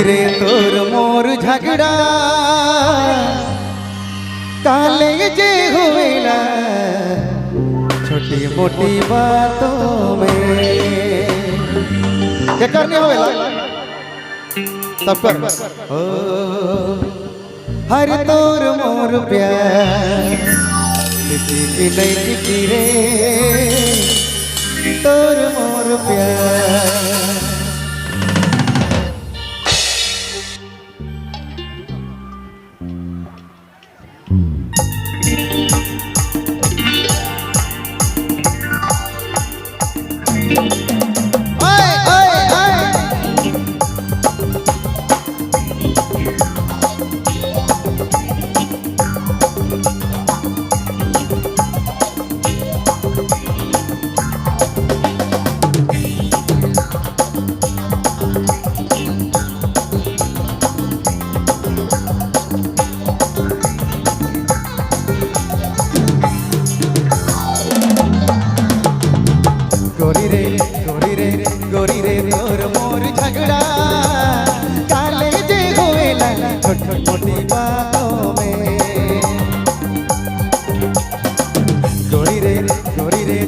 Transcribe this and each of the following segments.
रे तोर मोर झगड़ा काले जे होवेला छोटी मोटी बातों में। क्या करने होवेला सब कर ओ हर तोर मोर प्यार किसी की नहीं टिकी रे तोर मोर प्यार। गोरी रे गोरी रे तोर मोर झगड़ा काले जे होवेला छोटी मोटी बातों में। गोरी रे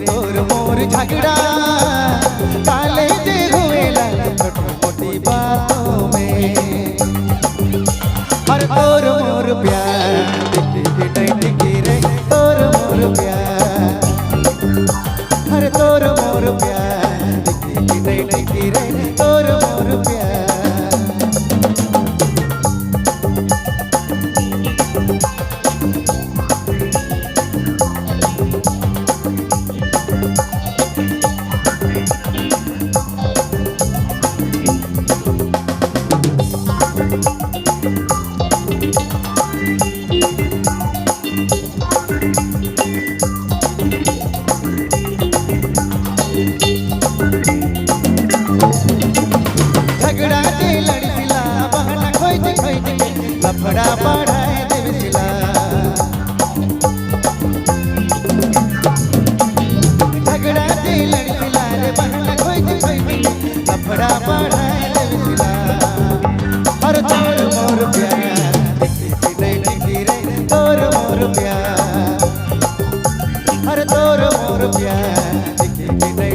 तोर मोर झगड़ा काले जे होवेला छोटी मोटी बातों में। हर तोर मोर प्यार टिकी टिकी रे तोर मोर प्यार। हर तोर मोर प्यार टिकी रे तोर मोर प्यार। झगड़ा के लड़सिला बहना खोज खोज के लफड़ा बढ़ाए देवसिला। झगड़ा के लड़सिला रे बहना खोज खोज के लफड़ा बढ़ाए देवसिला। हर तोर मोर प्यार टिकी रे तोर मोर प्यार। हर तोर मोर प्यार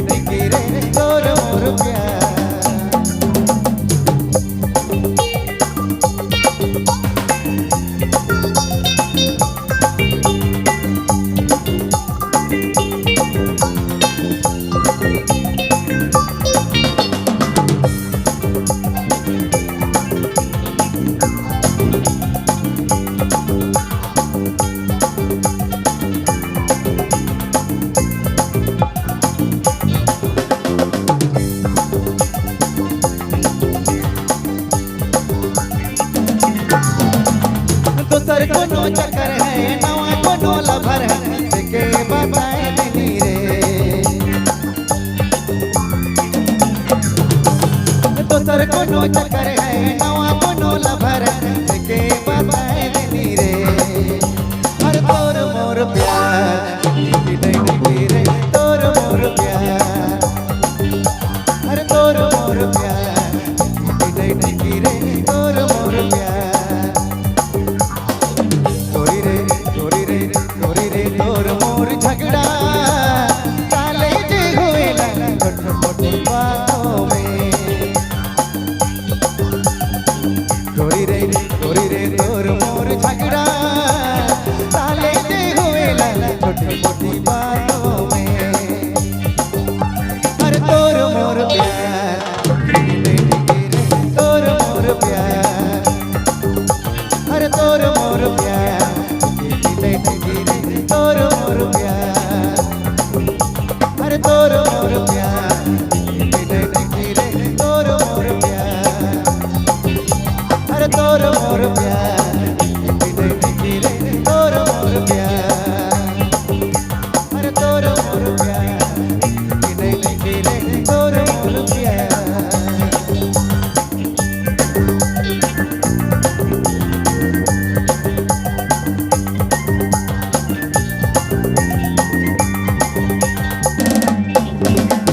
टिकी रे तोर मोर प्यार। दोसर कोनो चक्कर है नवा कोनो लभर है के बताए देनी रे। दोसर कोनो चक्कर है नवा कोनो लभर है